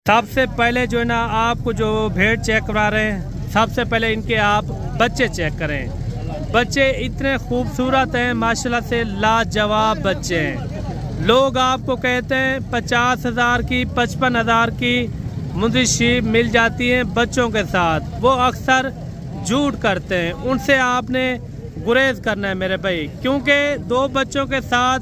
सबसे पहले जो है ना आपको जो भेड़ चेक करा रहे हैं, सबसे पहले इनके आप बच्चे चेक करें। बच्चे इतने खूबसूरत हैं माशाल्लाह से, लाजवाब बच्चे हैं। लोग आपको कहते हैं 50,000 की 55,000 की मुंदी शीप मिल जाती हैं बच्चों के साथ, वो अक्सर झूठ करते हैं। उनसे आपने गुरेज करना है मेरे भाई, क्योंकि दो बच्चों के साथ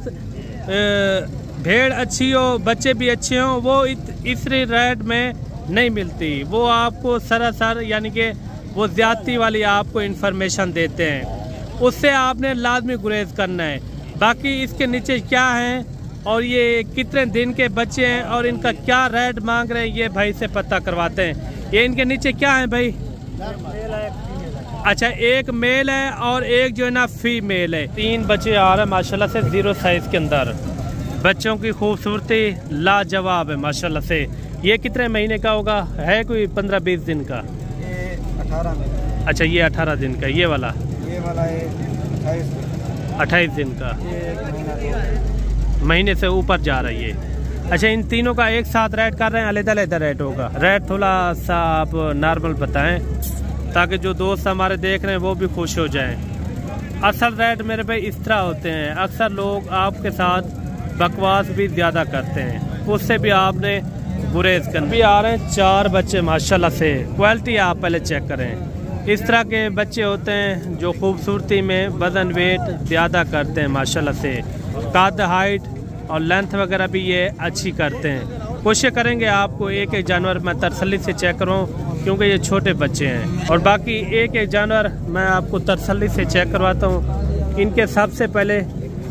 भेड़ अच्छी हो, बच्चे भी अच्छे हों, वो इस रेट में नहीं मिलती। वो आपको सरासर यानी कि वो ज्यादती वाली आपको इन्फॉर्मेशन देते हैं, उससे आपने लाजमी गुरेज करना है। बाकी इसके नीचे क्या है और ये कितने दिन के बच्चे हैं और इनका क्या रेट मांग रहे हैं, ये भाई से पता करवाते हैं। ये इनके नीचे क्या है भाई? अच्छा, एक मेल है और एक जो है ना फीमेल है। 3 बच्चे आ रहे हैं माशाल्लाह से 0 साइज के अंदर। बच्चों की खूबसूरती लाजवाब है माशाल्लाह से। ये कितने महीने का होगा? है कोई 15-20 दिन का? ये 18 में। अच्छा, ये 18 दिन का। ये वाला है 28 दिन का, महीने से ऊपर जा रही है। अच्छा, इन तीनों का एक साथ रेट कर रहे हैं? अलग-अलग रेट होगा? रेट थोड़ा सा आप नॉर्मल बताएं ताकि जो दोस्त हमारे देख रहे हैं वो भी खुश हो जाएं। असल रेट मेरे पे इस तरह होते हैं, अक्सर लोग आपके साथ बकवास भी ज़्यादा करते हैं, उससे भी आपने गुरेज करना। भी आ रहे हैं 4 बच्चे माशाल्लाह से। क्वालिटी आप पहले चेक करें। इस तरह के बच्चे होते हैं जो खूबसूरती में वज़न वेट ज़्यादा करते हैं माशाल्लाह से। कद, हाइट और लेंथ वगैरह भी ये अच्छी करते हैं। कोशिश करेंगे आपको एक एक जानवर मैं तसल्ली से चेक करूँ, क्योंकि ये छोटे बच्चे हैं। और बाकी एक एक जानवर मैं आपको तसल्ली से चेक करवाता हूँ। इनके सबसे पहले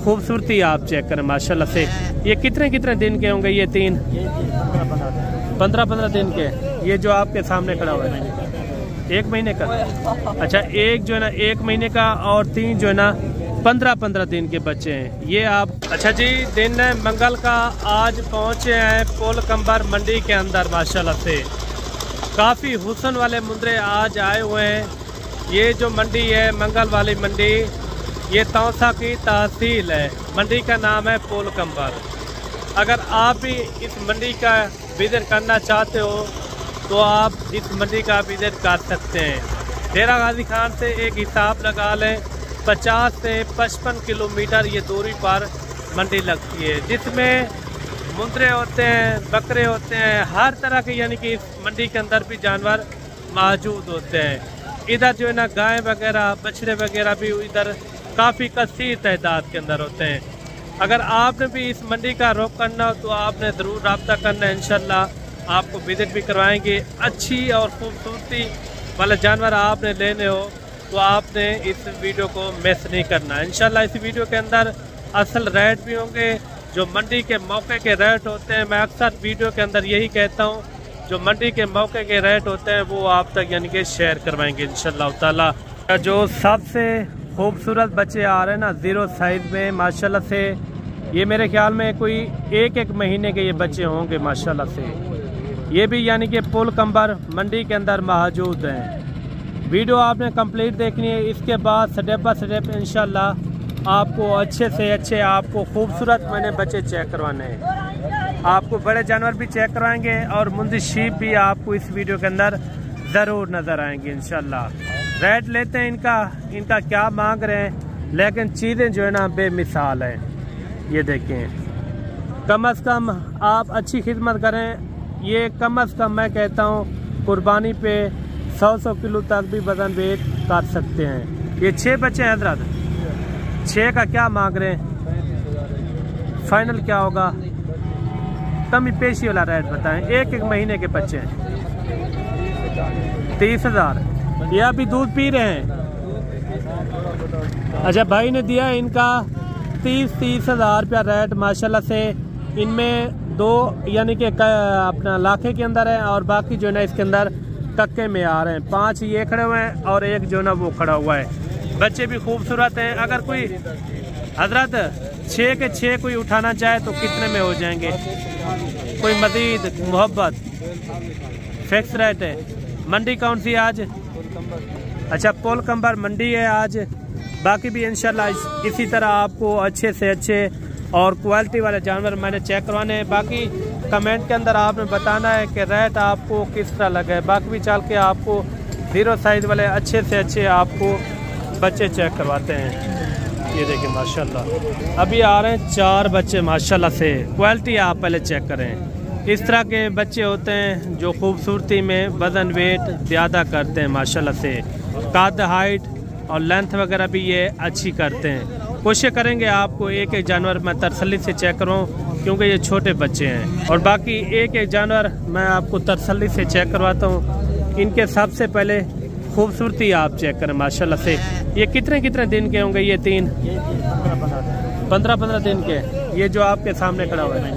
खूबसूरती आप चेक करें माशाल्लाह से। ये कितने कितने दिन के होंगे? ये 3 15-15 दिन के। ये जो आपके सामने खड़ा हुआ है 1 महीने का। अच्छा, एक जो है ना 1 महीने का और 3 जो है ना 15-15 दिन के बच्चे हैं ये आप। अच्छा जी, दिन है मंगल का, आज पहुँचे हैं पोलकंबर मंडी के अंदर माशाल्लाह से। काफ़ी हुस्न वाले मुंदरे आज आए हुए हैं। ये जो मंडी है मंगल वाली मंडी, ये तौसा की तहसील है। मंडी का नाम है पोलकंबर। अगर आप भी इस मंडी का विजिट करना चाहते हो तो आप इस मंडी का विजिट कर सकते हैं। डेरा गाजी खान से एक हिसाब लगा लें, 50 से 55 किलोमीटर ये दूरी पर मंडी लगती है, जिसमें मुंदरे होते हैं, बकरे होते हैं, हर तरह के यानी कि इस मंडी के अंदर भी जानवर मौजूद होते हैं। इधर जो है ना गाय वगैरह, बछड़े वगैरह भी इधर काफ़ी कसीर तादाद के अंदर होते हैं। अगर आपने भी इस मंडी का रुख करना हो तो आपने ज़रूर रब्ता करना है। इंशाल्लाह आपको विजिट भी करवाएंगे। अच्छी और खूबसूरती वाले जानवर आपने लेने हो तो आपने इस वीडियो को मिस नहीं करना। इंशाल्लाह इस वीडियो के अंदर असल रेट भी होंगे, जो मंडी के मौके के रेट होते हैं। मैं अक्सर वीडियो के अंदर यही कहता हूँ, जो मंडी के मौके के रेट होते हैं वो आप तक यानी कि शेयर करवाएंगे इंशाल्लाह ताला। जो सबसे खूबसूरत बच्चे आ रहे हैं ना 0 साइज में माशाल्लाह से, ये मेरे ख्याल में कोई 1-1 महीने के ये बच्चे होंगे माशाल्लाह से। ये भी यानी कि पोलकंबर मंडी के अंदर मौजूद हैं। वीडियो आपने कंप्लीट देखनी है, इसके बाद स्टेप बाय स्टेप इंशाल्लाह आपको अच्छे से अच्छे आपको खूबसूरत मैंने बच्चे चेक करवाने हैं। आपको बड़े जानवर भी चेक करवाएंगे और मुंदी शीप भी आपको इस वीडियो के अंदर ज़रूर नज़र आएंगे इंशाल्लाह। रेट लेते हैं इनका क्या मांग रहे हैं, लेकिन चीज़ें जो है ना बेमिसाल हैं। ये देखें, कम अज़ कम आप अच्छी खिदमत करें। ये कम अज़ कम मैं कहता हूँ कुर्बानी पे 100 किलो तक भी वज़न वेट कर सकते हैं। ये 6 बच्चे हैं हजरत, 6 का क्या मांग रहे हैं? फाइनल क्या होगा? कमी पेशी वाला रेट बताएं। 1-1 महीने के बच्चे हैं, 30,000। ये अभी दूध पी रहे हैं। अच्छा, भाई ने दिया इनका 30,000 रुपया रेट माशाल्लाह से। इनमें 2 यानी कि अपना लाखे के अंदर है और बाकी जो है ना इसके अंदर टक्के में आ रहे हैं। 5 ये खड़े हुए हैं और एक जो ना वो खड़ा हुआ है। बच्चे भी खूबसूरत हैं। अगर कोई हजरत 6 के 6 कोई उठाना चाहे तो कितने में हो जाएंगे? कोई मजीद मोहब्बत? फिक्स रेट है। मंडी कौन सी आज? अच्छा, पोलकंबर मंडी है आज। बाकी भी इंशाल्लाह इसी तरह आपको अच्छे से अच्छे और क्वालिटी वाले जानवर मैंने चेक करवाने हैं। बाकी कमेंट के अंदर आपने बताना है कि रेट आपको किस तरह लगा है। बाकी भी चल के आपको 0 साइज वाले अच्छे से अच्छे आपको बच्चे चेक करवाते हैं। ये देखिए माशाल्लाह अभी आ रहे हैं 4 बच्चे माशाल्लाह से। क्वालिटी आप पहले चेक करें। इस तरह के बच्चे होते हैं जो खूबसूरती में वज़न वेट ज़्यादा करते हैं माशाल्लाह से। कद हाइट और लेंथ वगैरह भी ये अच्छी करते हैं। कोशिश करेंगे आपको एक एक जानवर मैं तसल्ली से चेक करूँ क्योंकि ये छोटे बच्चे हैं। और बाकी एक एक जानवर मैं आपको तसल्ली से चेक करवाता हूँ। इनके सबसे पहले खूबसूरती आप चेक करें माशाल्लाह से। ये कितने कितने दिन के होंगे? ये 3 15 दिन के। ये जो आपके सामने खड़ा हुआ है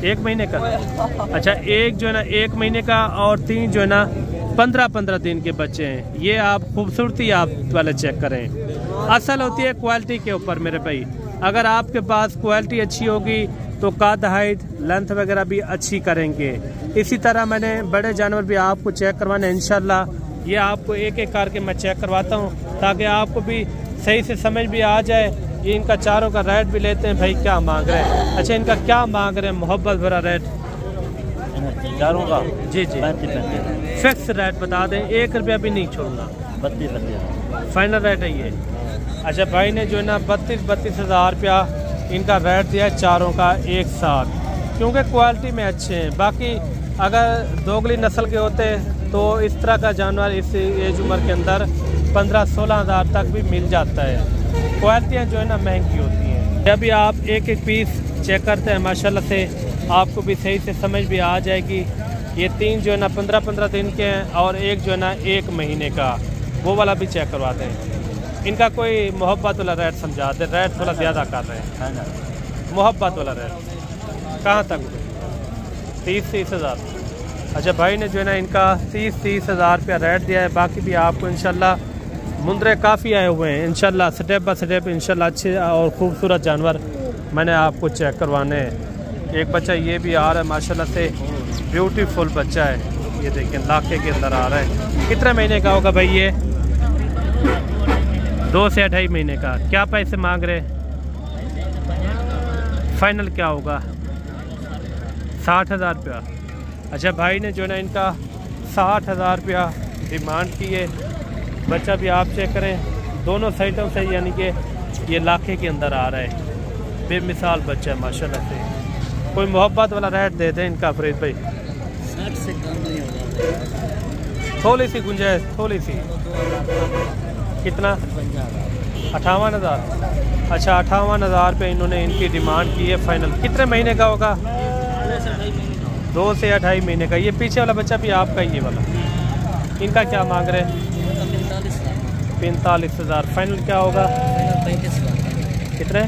1 महीने का। अच्छा, एक जो है ना 1 महीने का और 3 जो है ना 15 दिन के बच्चे हैं। ये आप खूबसूरती आप वाले चेक करें। असल होती है क्वालिटी के ऊपर मेरे भाई। अगर आपके पास क्वालिटी अच्छी होगी तो कद हाइट लेंथ वगैरह भी अच्छी करेंगे। इसी तरह मैंने बड़े जानवर भी आपको चेक करवाने इंशाल्लाह। ये आपको एक एक करके मैं चेक करवाता हूँ ताकि आपको भी सही से समझ भी आ जाए। ये इनका चारों का रेट भी लेते हैं भाई क्या मांग रहे हैं। अच्छा, इनका क्या मांग रहे हैं मोहब्बत भरा रेट चारों का? जी फिक्स रेट बता दें, 1 रुपया भी नहीं छोड़ूंगा। 32 फाइनल रेट है ये। अच्छा, भाई ने जो है ना 32 हज़ार रुपया इनका रेट दिया है चारों का एक साथ, क्योंकि क्वालिटी में अच्छे हैं। बाकी अगर दोगली नस्ल के होते तो इस तरह का जानवर इस एज उम्र के अंदर 15-16 हज़ार तक भी मिल जाता है। क्वालिटियाँ जो है ना महंगी होती हैं। जब भी आप एक एक पीस चेक करते हैं माशाल्लाह से आपको भी सही से समझ भी आ जाएगी। ये 3 जो है ना 15 दिन के हैं और एक जो है ना 1 महीने का, वो वाला भी चेक करवाते हैं। इनका कोई मोहब्बत वाला रेट समझा दे। रेट थोड़ा ज़्यादा कर रहे हैं। मोहब्बत वाला रेट कहाँ तक? 30 हज़ार। अच्छा, भाई ने जो है ना इनका 30 हज़ार रुपया रेट दिया है। बाकी भी आपको इंशाल्लाह मुंदरे काफ़ी आए हुए हैं इंशाल्लाह। स्टेप बाय स्टेप इंशाल्लाह अच्छे और खूबसूरत जानवर मैंने आपको चेक करवाने हैं। एक बच्चा ये भी आ रहा है माशाल्लाह से, ब्यूटीफुल बच्चा है। ये देखिए लाखे के अंदर आ रहा है। कितने महीने का होगा भाई ये? 2 से 2.5 महीने का। क्या पैसे मांग रहे? फाइनल क्या होगा? 60 हज़ार रुपया। अच्छा, भाई ने जो है ना इनका 60 हज़ार रुपया डिमांड की है। बच्चा भी आप चेक करें दोनों साइडों से, यानी कि ये लाखे के अंदर आ रहा है। बेमिसाल बच्चा है माशाल्लाह से। कोई मोहब्बत वाला रेट दे दें इनका फरीद भाई। 60 से कम नहीं होगा। थोड़ी सी गुंजाइश, थोड़ी सी। कितना? 58 हज़ार। अच्छा, 58 हज़ार रुपये इन्होंने इनकी डिमांड की है। फाइनल कितने महीने का होगा? 2 से 2.5 महीने का। ये पीछे वाला बच्चा भी आपका ही, ये वाला। इनका क्या मांग रहे हैं? 45 हज़ार। फाइनल क्या होगा? 35 कितने?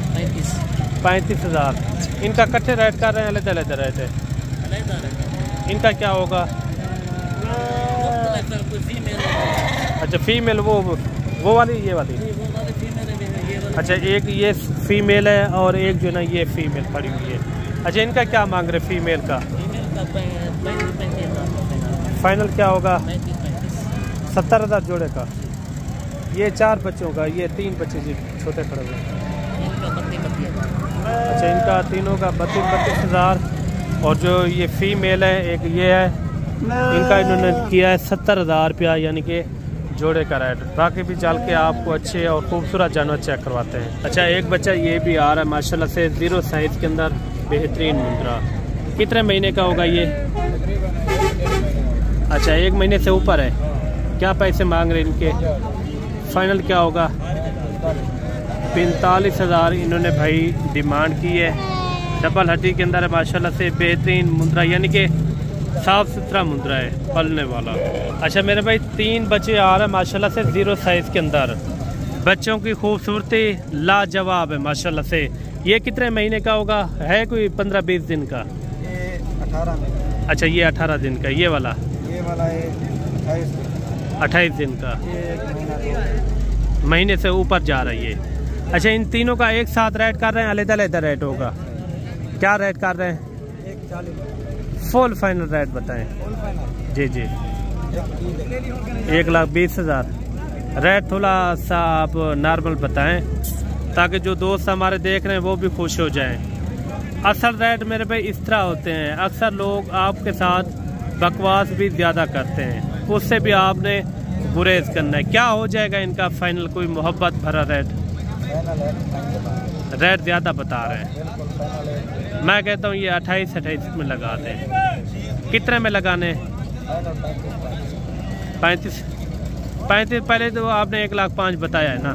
35 हज़ार। इनका कट्ठे रेट कर रहे हैं? अलग-अलग रेट है। इनका क्या होगा? अच्छा, फीमेल वो वाली, ये वाली। अच्छा, एक ये फीमेल है और एक जो ना ये फीमेल खड़ी हुई है। अच्छा, इनका क्या मांग रहे फीमेल का? फाइनल क्या होगा? 70 हज़ार जोड़े का। ये 4 बच्चों का, ये 3 बच्चे जी छोटे खड़े हुए। अच्छा, इनका तीनों का 32 हज़ार। और जो ये फीमेल है एक ये है, इनका इन्होंने किया है 70 हज़ार रुपया, यानी कि जोड़े का रेट। बाकी भी चल के आपको अच्छे और खूबसूरत जानवर चेक करवाते हैं। अच्छा, एक बच्चा ये भी आ रहा है माशाल्लाह से 0 साइज़ के अंदर, बेहतरीन मुंद्रा। कितने महीने का होगा ये? अच्छा, 1 महीने से ऊपर है। क्या पैसे मांग रहे इनके? फाइनल क्या होगा? 45 हज़ार इन्होंने भाई डिमांड की है। डबल हड्डी के अंदर है माशाल्लाह से, बेहतरीन मुंद्रा, यानी कि साफ़ सुथरा मुंद्रा है, पलने वाला। अच्छा मेरे भाई 3 बच्चे आ रहे हैं माशाल्लाह से 0 साइज़ के अंदर। बच्चों की खूबसूरती लाजवाब है माशाल्लाह से। ये कितने महीने का होगा? है कोई 15-20 दिन का? ये 18 में। अच्छा, ये 18 दिन का। ये वाला है 28 दिन का। ये 1 महीना महीने से ऊपर जा रही है। अच्छा, इन तीनों का एक साथ रेट कर रहे हैं? अलग-अलग रेट होगा? क्या रेट कर रहे हैं? 140। फुल फाइनल रेट बताएं। जी जी, 1,20,000। रेट थोड़ा सा आप नॉर्मल बताएं ताकि जो दोस्त हमारे देख रहे हैं वो भी खुश हो जाएं। असल रेट मेरे भाई इस तरह होते हैं, अक्सर लोग आपके साथ बकवास भी ज़्यादा करते हैं, उससे भी आपने गुरेज करना है। क्या हो जाएगा इनका फाइनल, कोई मोहब्बत भरा रेट? रेट ज़्यादा बता रहे हैं। मैं कहता हूँ ये 28 में लगा दें। कितने में लगाने? 35। पहले तो आपने 1,05,000 बताया है ना,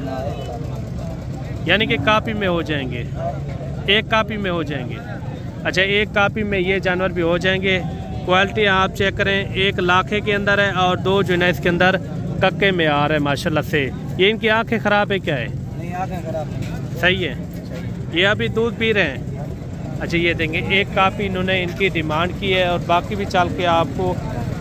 यानी कि कापी में हो जाएंगे, एक कापी में हो जाएंगे। अच्छा, एक कापी में ये जानवर भी हो जाएंगे। क्वालिटी आप चेक करें, 1 लाखे के अंदर है और 2 जो है इसके अंदर कक्के में आ रहे हैं माशाल्लाह से। ये इनकी आंखें ख़राब है क्या है? नहीं, आंखें खराब है। सही है। ये अभी दूध पी रहे हैं। अच्छा, ये देंगे, एक कापी इन्होंने इनकी डिमांड की है और बाकी भी चल के आपको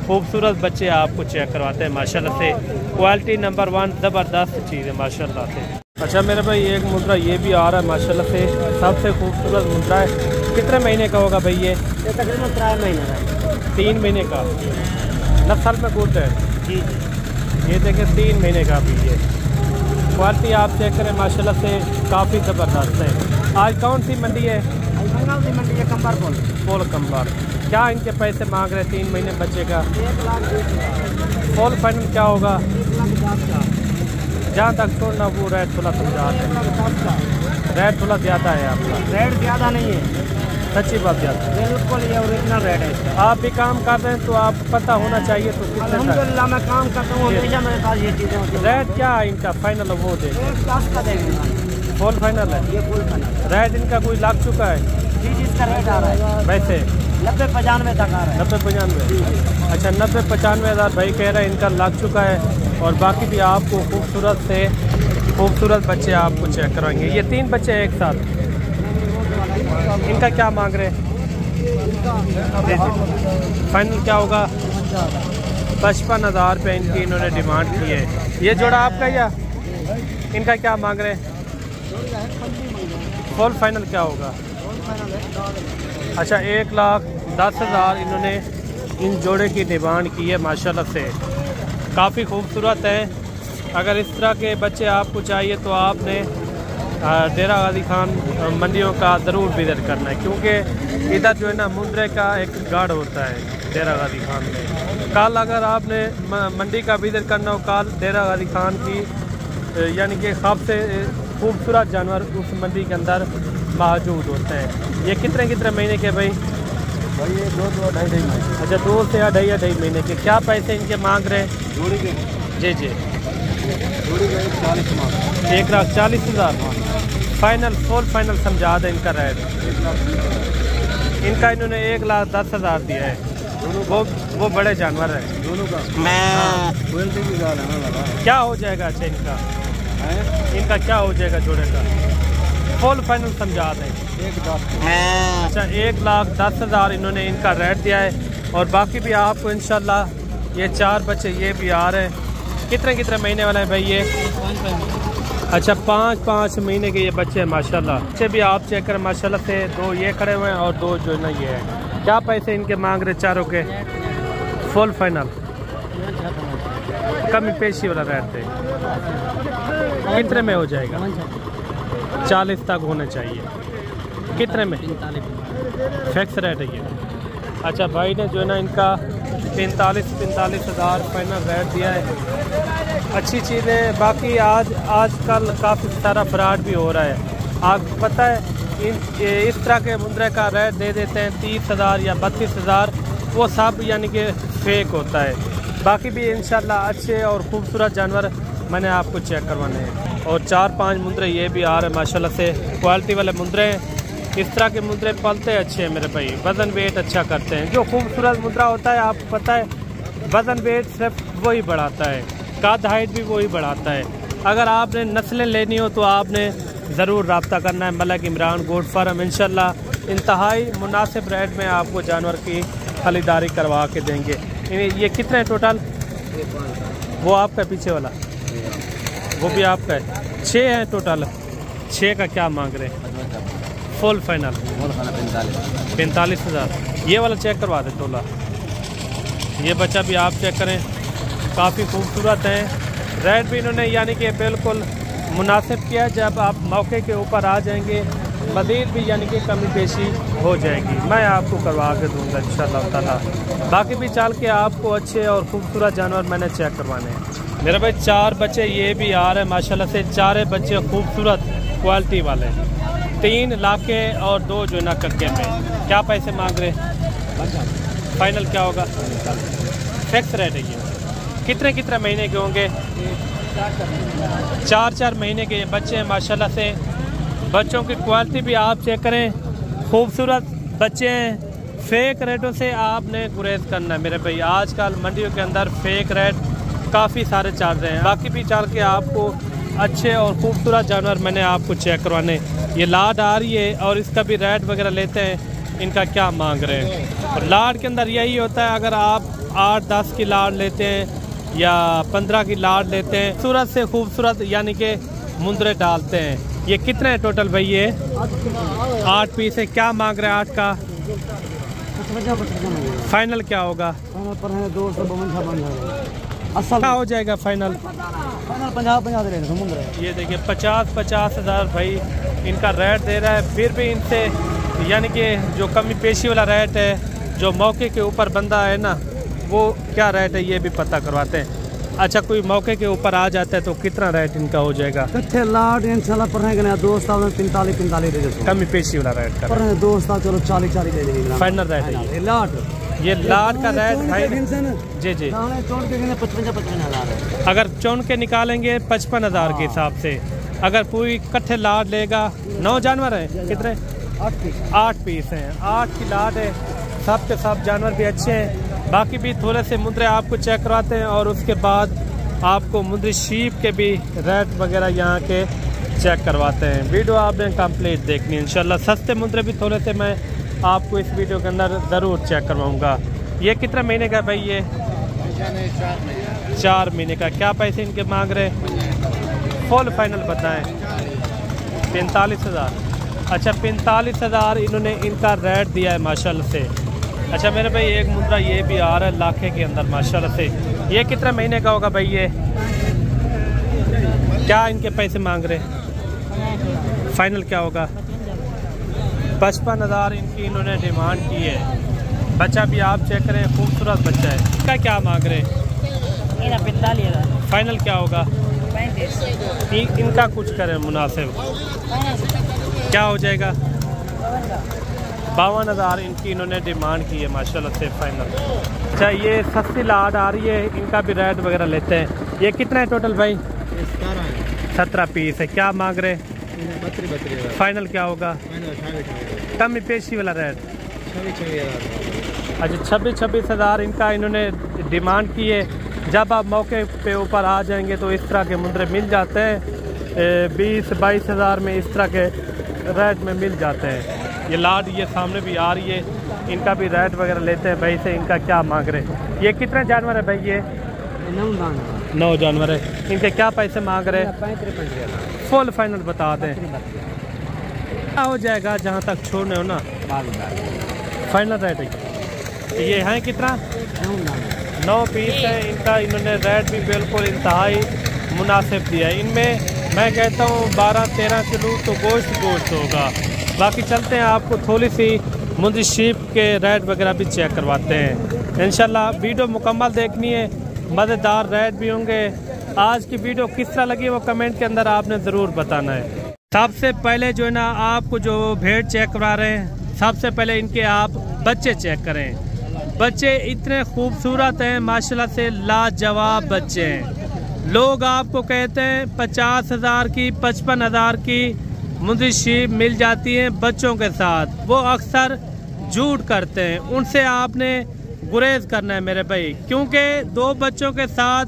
खूबसूरत बच्चे आपको चेक करवाते हैं माशाल्लाह से। क्वालिटी नंबर 1 ज़बरदस्त चीज़ है माशाल्लाह से। अच्छा मेरे भाई, एक मुद्रा ये भी आ रहा है माशाल्लाह से, सबसे खूबसूरत मुद्रा है। कितने महीने का होगा भाई ये? तकरीबन 3 महीने का। 3 महीने का नस्ल में गुड है जी। ये देखें, 3 महीने का भी ये। क्वालिटी आप चेक करें माशाल्लाह से, काफ़ी ज़बरदस्त है। आज कौन सी मंडी है? मंडी है कंबर फुल कंबर। क्या इनके पैसे मांग रहे 3 महीने बच्चे का? 1,20,000। फुल फाइनल क्या होगा? 1,50,000। जहाँ तक छोड़ना वो रेट थोड़ा समझा दें। रेट थोड़ा ज़्यादा है आपका। रेट ज़्यादा नहीं है, सच्ची बात ज़्यादा है। बिल्कुल ये ओरिजिनल रेट है इसका। आप भी काम कर रहे हैं तो आपको पता होना चाहिए। तो कितने अल्हम्दुलिल्लाह मैं काम करता हूँ, हमेशा मेरे पास ये चीज़ें होती हैं। रेट क्या है इनका फाइनल? वो दे 1,10 का देंगे। फुल फाइनल है ये फुल फाइनल रेट इनका कोई लग चुका है जी, जिसका रेट आ रहा है वैसे 90-95 तक आ रहा है। 90-95। अच्छा, 90-95 हज़ार भाई कह रहे हैं इनका लग चुका है। और बाकी भी आपको खूबसूरत से खूबसूरत बच्चे आपको चेक करवाएंगे। ये 3 बच्चे एक साथ, इनका क्या मांग रहे हैं? फाइनल क्या होगा? 55,000 रुपये इनकी इन्होंने डिमांड की है। ये जोड़ा आपका या इनका क्या मांग रहे हैं? फुल फाइनल क्या होगा? अच्छा, 1,10,000 इन्होंने इन जोड़े की डिमांड की है माशाल्लाह से। काफ़ी खूबसूरत है। अगर इस तरह के बच्चे आपको चाहिए तो आपने डेरा गाजी खान मंडियों का ज़रूर विज़िट करना है, क्योंकि इधर जो है ना मुंद्रे का एक गार्ड होता है डेरा गाजी खान में। कल अगर आपने मंडी का विज़िट करना हो, कल डेरा गाजी खान की यानी कि सबसे खूबसूरत जानवर उस मंडी के अंदर मौजूद होते हैं। ये कितने महीने के भाई? भाई ये 2-2-2.5 महीने। अच्छा, 2 से 2.5 महीने के। क्या पैसे इनके मांग रहे हैं? जोड़ी के जी जी, जोड़ी के 40 मांग। 1,40,000 फाइनल फुल फाइनल समझा दें इनका रेट। इनका इन्होंने 1,10,000 दिया है। वो बड़े जानवर है दोनों का। क्वालिटी भी ज़्यादा है ना। क्या हो जाएगा? अच्छा, इनका क्या हो जाएगा जोड़े का? फुल फाइनल समझा दें। 1,10,000। अच्छा, 1,10,000 इन्होंने इनका रेट दिया है। और बाकी भी आपको इंशाल्लाह ये 4 बच्चे ये भी आ रहे हैं। कितने महीने वाले हैं भाई ये? 5 अच्छा, 5 महीने के ये बच्चे हैं माशाल्लाह। बच्चे भी आप चेक करें माशाल्लाह से। 2 ये खड़े हुए हैं और 2 जो है ना ये है। क्या पैसे इनके मांग रहे चारों के? फुल फाइनल कमी पेशी वाला रेट है। कितने में हो जाएगा? 40 तक होने चाहिए। कितने में? फिक्स रेट है ये। अच्छा, भाई ने जो है ना इनका 45,000 फाइनल रेट दिया है। अच्छी चीज़ है। बाकी आजकल काफ़ी सारा फ्रॉड भी हो रहा है। आपको पता है इस तरह के मुंद्रे का रेट दे देते हैं 30,000 या 32,000, वो सब यानी कि फेक होता है। बाकी भी इंशाल्लाह अच्छे और ख़ूबसूरत जानवर मैंने आपको चेक करवाने हैं। और 4-5 मुंद्रे ये भी आ रहे हैं माशाल्लाह से, क्वालिटी वाले मुंद्रे हैं। इस तरह के मुद्रे पलते अच्छे हैं मेरे भाई, वज़न वेट अच्छा करते हैं। जो खूबसूरत मुद्रा होता है आपको पता है, वज़न वेट सिर्फ वही बढ़ाता है, कद हाइट भी वही बढ़ाता है। अगर आपने नस्लें लेनी हो तो आपने ज़रूर रब्ता करना है मलिक इमरान गोट फार्म। इंशाल्लाह इंतहाई मुनासिब रेट में आपको जानवर की खरीदारी करवा के देंगे। ये कितने टोटल? वो आपका पीछे वाला वो भी आपका है। 6 हैं टोटल। 6 का क्या मांग रहे हैं? Full final 45,000। ये वाला चेक करवा दे तोला। ये बच्चा भी आप चेक करें, काफ़ी खूबसूरत हैं। रेट भी इन्होंने यानी कि बिल्कुल मुनासिब किया। जब आप मौके के ऊपर आ जाएंगे मज़ीद भी यानी कि कमी पेशी हो जाएगी, मैं आपको करवा के दूंगा इंशाअल्लाह ताला। बाकी भी चल के आपको अच्छे और खूबसूरत जानवर मैंने चेक करवाने हैं। मेरे भाई 4 बच्चे ये भी आ रहे हैं माशाल्लाह से, 4 बच्चे खूबसूरत क्वालिटी वाले, 3 लाखे और 2 जो ना कक्के में। क्या पैसे मांग रहे हैं? फाइनल क्या होगा? फिक्स रेट है ये। कितने महीने के होंगे? 4 महीने के ये बच्चे हैं माशाल्लाह से। बच्चों की क्वालिटी भी आप चेक करें, खूबसूरत बच्चे हैं। फेक रेटों से आपने गुरेज करना है मेरे भाई। आजकल मंडियों के अंदर फेक रेट काफ़ी सारे चल रहे हैं। बाकी भी चल के आपको अच्छे और खूबसूरत जानवर मैंने आपको चेक करवाने। ये लाड आ रही है और इसका भी रेट वगैरह लेते हैं, इनका क्या मांग रहे हैं। और लाड के अंदर यही होता है, अगर आप 8-10 की लाड लेते हैं या 15 की लाड लेते हैं, खूबसूरत से खूबसूरत यानी कि मुंदरे डालते हैं। ये कितने हैं टोटल भाई? ये 8 पीस है। क्या मांग रहे हैं 8 का? फाइनल क्या होगा? क्या हो जाएगा फाइनल? 50 ये देखिए 50 हज़ार भाई इनका रेट दे रहा है। फिर भी इनसे यानी कि जो कमी पेशी वाला रेट है, जो मौके के ऊपर बंदा है ना, वो क्या रेट है ये भी पता करवाते हैं। अच्छा, कोई मौके के ऊपर आ जाता है तो कितना रेट इनका हो जाएगा? लाड इंशाल्लाह पर है दोस्त 45 दे दो। कमी पेशी वाला रेट का पर दोस्त चलो 40 दे देंगे। फाइनल रेट है लाड। ये लाड का रेट भाई जी 55 हज़ार। अगर चौन के निकालेंगे 55 हज़ार के हिसाब से। अगर पूरी इकट्ठे लाड लेगा, 9 जानवर हैं, कितने? 8 पीस हैं। 8 की लाड है। सब के सब जानवर भी अच्छे हैं। बाकी भी थोड़े से मुंदरे आपको चेक करवाते हैं और उसके बाद आपको मुंदरी शीप के भी रेट वगैरह यहाँ के चेक करवाते हैं। वीडियो आपने कंप्लीट देखनी है इंशाल्लाह। सस्ते मुंदरे भी थोड़े से मैं आपको इस वीडियो के अंदर ज़रूर चेक करवाऊँगा। ये कितने महीने का भाई? ये 4 महीने का। क्या पैसे इनके मांग रहे? फुल फाइनल बताएं। 45 हज़ार। अच्छा, 45 हज़ार इन्होंने इनका रेट दिया है माशाल्लाह से। अच्छा मेरे भाई एक मुद्रा ये भी आ रहा है लाखे के अंदर माशाल्लाह से। ये कितना महीने का होगा भाई? ये क्या इनके पैसे मांग रहे? फाइनल क्या होगा? 55 हज़ार इनकी इन्होंने डिमांड की है। बच्चा भी आप चेक करें, खूबसूरत बच्चा है। इसका क्या मांग रहे? 45 हज़ार। फाइनल क्या होगा? 35। इनका कुछ करें मुनासिब, क्या हो जाएगा? 52 हज़ार इनकी इन्होंने डिमांड की है माशाल्लाह से फाइनल। अच्छा, ये सस्ती लाड आ रही है, इनका भी रेट वगैरह लेते हैं। ये कितना है टोटल भाई? 17 पीस है। क्या मांग रहे? 32 फाइनल क्या होगा? कमी पेशी वाला रेट? 26 अच्छा, 26 हज़ार इनका इन्होंने डिमांड की है। जब आप मौके पे ऊपर आ जाएंगे तो इस तरह के मुंदरे मिल जाते हैं। 20-22 हज़ार में इस तरह के रेट में मिल जाते हैं। ये लाड ये सामने भी आ रही है, इनका भी रेट वगैरह लेते हैं भाई से। इनका क्या मांग रहे हैं? ये कितने जानवर है भाई? ये 9 जानवर है। इनके क्या पैसे मांग रहे हैं? 35। फुल फाइनल बता दें। क्या हो जाएगा जहाँ तक छोड़ने हो ना? फाइनल रेट है ये है कितना? 9 पीस है। इनका इन्होंने रेट भी बिल्कुल इंतहाई मुनासिब दिया है। इनमें मैं कहता हूँ 12-13 किलो तो गोश्त होगा। बाकी चलते हैं, आपको थोड़ी सी मुंदरी शीप के रेट वगैरह भी चेक करवाते हैं इंशाल्लाह। वीडियो मुकम्मल देखनी है, मज़ेदार रेट भी होंगे। आज की वीडियो किस तरह लगी वो कमेंट के अंदर आपने ज़रूर बताना है। सबसे पहले जो है ना, आपको जो भेड़ चेक करा रहे हैं, सबसे पहले इनके आप बच्चे चेक करें। बच्चे इतने खूबसूरत हैं माशाल्लाह से, लाजवाब बच्चे हैं। लोग आपको कहते हैं 50 हज़ार की 55 हज़ार की मुंदरी शीप मिल जाती हैं बच्चों के साथ, वो अक्सर झूठ करते हैं। उनसे आपने गुरेज करना है मेरे भाई, क्योंकि 2 बच्चों के साथ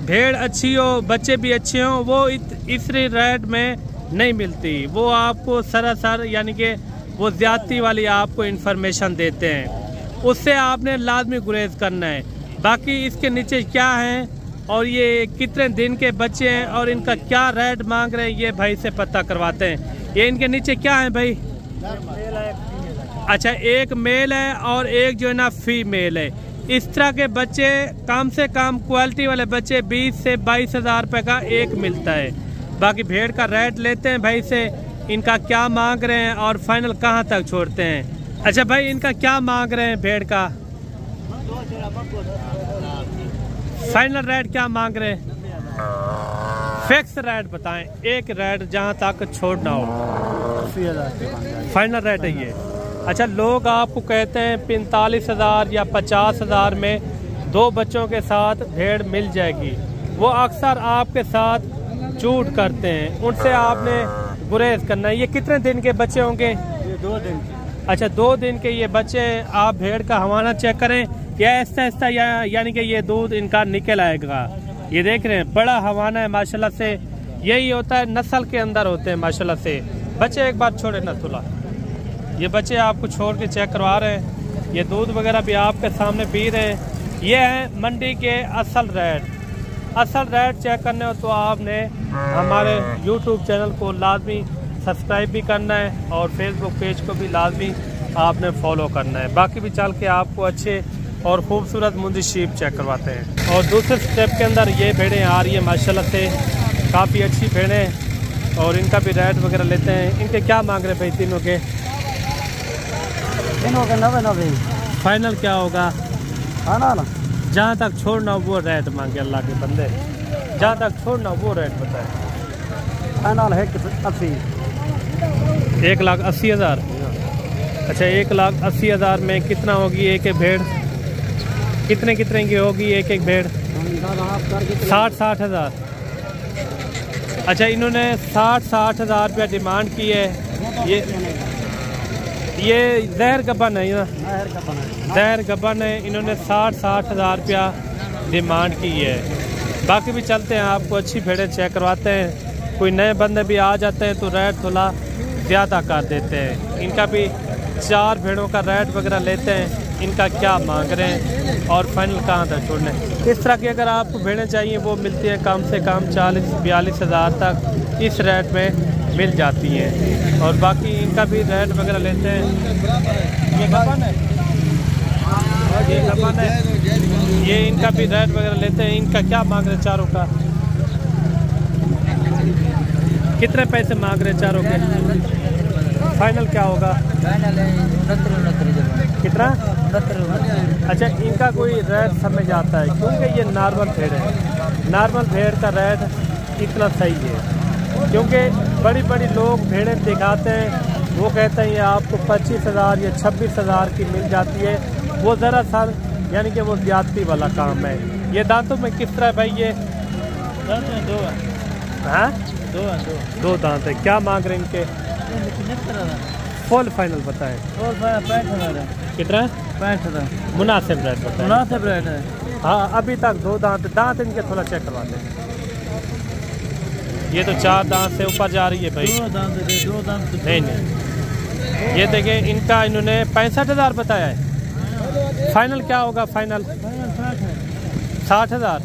भेड़ अच्छी हो, बच्चे भी अच्छे हों, वो इस रेट में नहीं मिलती। वो आपको सरासर यानी कि वो ज़्यादती वाली आपको इन्फॉर्मेशन देते हैं, उससे आपने लाजमी गुरेज करना है। बाकी इसके नीचे क्या है और ये कितने दिन के बच्चे हैं और इनका क्या रेट मांग रहे हैं, ये भाई से पता करवाते हैं। ये इनके नीचे क्या है भाई? अच्छा, एक मेल है और एक जो है ना फीमेल है। इस तरह के बच्चे कम से कम क्वालिटी वाले बच्चे 20 से 22 हज़ार रुपये का एक मिलता है। बाकी भेड़ का रेट लेते हैं भाई से, इनका क्या मांग रहे हैं और फाइनल कहाँ तक छोड़ते हैं। अच्छा भाई, इनका क्या मांग रहे हैं भेड़ का? फाइनल रेट क्या मांग रहे हैं? फिक्स रेट बताएं, एक रेट जहाँ तक छोड़ना हो। 80,000 फाइनल रेट है ये। अच्छा, लोग आपको कहते हैं 45,000 या 50,000 में 2 बच्चों के साथ भेड़ मिल जाएगी। वो अक्सर आपके साथ झूठ करते हैं, उनसे आपने गुरेज करना है। ये कितने दिन के बच्चे होंगे? ये 2 दिन। अच्छा, 2 दिन के ये बच्चे। आप भेड़ का हवाना चेक करें, या ऐसा ऐसा यानी कि ये दूध इनका निकल आएगा। ये देख रहे हैं, बड़ा हवाना है माशाल्लाह से। यही होता है, नस्ल के अंदर होते हैं माशाल्लाह से बच्चे। एक बार छोड़े ना तुला, ये बच्चे आपको छोड़ के चेक करवा रहे हैं। ये दूध वगैरह भी आपके सामने पी रहे हैं। ये है मंडी के असल रेट। असल रेट चेक करने हो तो आपने हमारे YouTube चैनल को लाजमी सब्सक्राइब भी करना है और फेसबुक पेज को भी लाजमी आपने फॉलो करना है। बाकी भी चल के आपको अच्छे और खूबसूरत मुंदी शीप चेक करवाते हैं। और दूसरे स्टेप के अंदर ये भेड़ें आ रही है माशाल्लाह से, काफ़ी अच्छी भेड़ें, और इनका भी रेट वगैरह लेते हैं। इनके क्या मांग रहे हैं भाई तीनों के? 90 फाइनल क्या होगा? खाना ना जहाँ तक छोड़ना वो रेट मांगे अल्लाह के बंदे, जहाँ तक छोड़ना वो रेट बताए। फाइनल है 80। 1,80,000। अच्छा, 1,80,000 में कितना होगी एक भेड़? कितने कितने की होगी एक भेड़? 60,000। अच्छा, इन्होंने 60,000 रुपया डिमांड की है। ये जहर गबन है ना? जहर गबन है। इन्होंने 60,000 रुपया डिमांड की है। बाकी भी चलते हैं, आपको अच्छी भेड़ें चेक करवाते हैं। कोई नए बंदे भी आ जाते हैं तो रेट थोड़ा ज़्यादा कर देते हैं। इनका भी 4 भेड़ों का रेट वगैरह लेते हैं, इनका क्या मांग रहे हैं और फाइनल कहाँ तक छोड़ना है। इस तरह की अगर आपको भेड़ें चाहिए वो मिलती हैं कम से कम 40-42 तक इस रेट में मिल जाती हैं। और बाकी इनका भी रेट वगैरह लेते हैं। ये गबन है, ये गबन है, ये इनका भी रेट वगैरह लेते हैं। इनका क्या मांग रहे हैं चारों का? कितने पैसे मांग रहे हैं चारों के? फाइनल क्या होगा? कितना? अच्छा, इनका कोई रेट समझ आता है क्योंकि ये नॉर्मल भेड़ है। नॉर्मल भेड़ का रेट इतना सही है, क्योंकि बड़ी बड़ी लोग भेड़ें दिखाते हैं, वो कहते हैं ये आपको 25,000 या 26,000 की मिल जाती है। वो ज़रा सा यानी कि वो ज़्यादती वाला काम है। ये दांतों में किस तरह भाई? ये दांत में 2 है। हाँ, 2 दांत है। क्या मांग रहे हैं इनके? फुल फाइनल बताएं। 65,000 है। कितना? 65,000 मुनासिब रेट बताएं। मुनासिब रेट है। हाँ, अभी तक 2 दांत इनके थोड़ा चेक करवाते हैं। ये तो 4 दांत से ऊपर जा रही है भाई। 2 दांत नहीं, ये देखें, इनका इन्होंने 65,000 बताया है। फाइनल क्या होगा? फाइनल 60,000।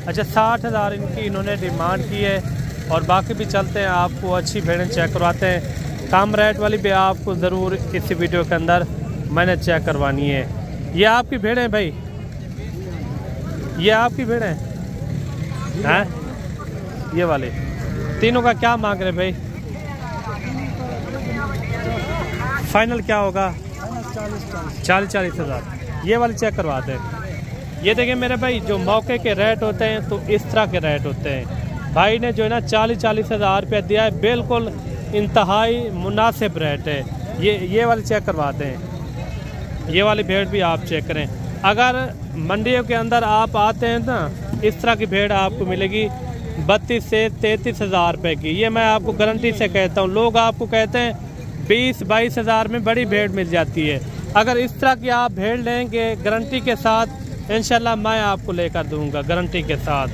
अच्छा, 60,000 इनकी इन्होंने डिमांड की है। और बाकी भी चलते हैं, आपको अच्छी भेड़ें चेक करवाते हैं। कम रेट वाली भी आपको ज़रूर इस वीडियो के अंदर मैंने चेक करवानी है। ये आपकी भेड़ें हैं भाई? ये आपकी भेड़ें हैं? ये वाले तीनों का क्या मांग रहे भाई? फाइनल क्या होगा? 40,000। ये वाले चेक करवाते हैं। ये देखिए मेरे भाई, जो मौके के रेट होते हैं तो इस तरह के रेट होते हैं। भाई ने जो है ना 40,000 रुपया दिया है, बिल्कुल इंतहाई मुनासिब रेट है। ये वाले चेक करवाते हैं। ये वाली भेड़ भी आप चेक करें। अगर मंडियों के अंदर आप आते हैं ना, इस तरह की भेड़ आपको मिलेगी 32 से 33,000 रुपये की। ये मैं आपको गारंटी से कहता हूँ। लोग आपको कहते हैं 20-22 हज़ार में बड़ी भेड़ मिल जाती है। अगर इस तरह की आप भेड़ लेंगे गारंटी के साथ, इंशाल्लाह मैं आपको लेकर दूंगा गारंटी के साथ।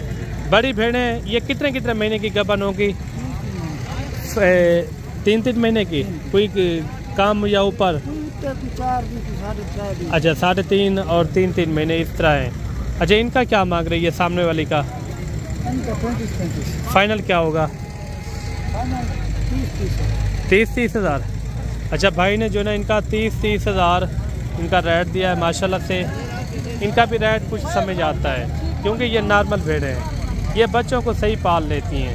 बड़ी भेड़ें ये कितने कितने महीने की गबन होगी? 3-3 महीने की, कोई कम या ऊपर? अच्छा, 3.5 और 3-3 महीने इस तरह है। अच्छा, इनका क्या मांग रही है सामने वाली का? फाइनल क्या होगा? 30 हज़ार। अच्छा, भाई ने जो ना इनका 30 हज़ार इनका रेट दिया है। माशाल्लाह से इनका भी रेट कुछ समझ आता है, क्योंकि ये नॉर्मल भेड़ें हैं। ये बच्चों को सही पाल लेती हैं।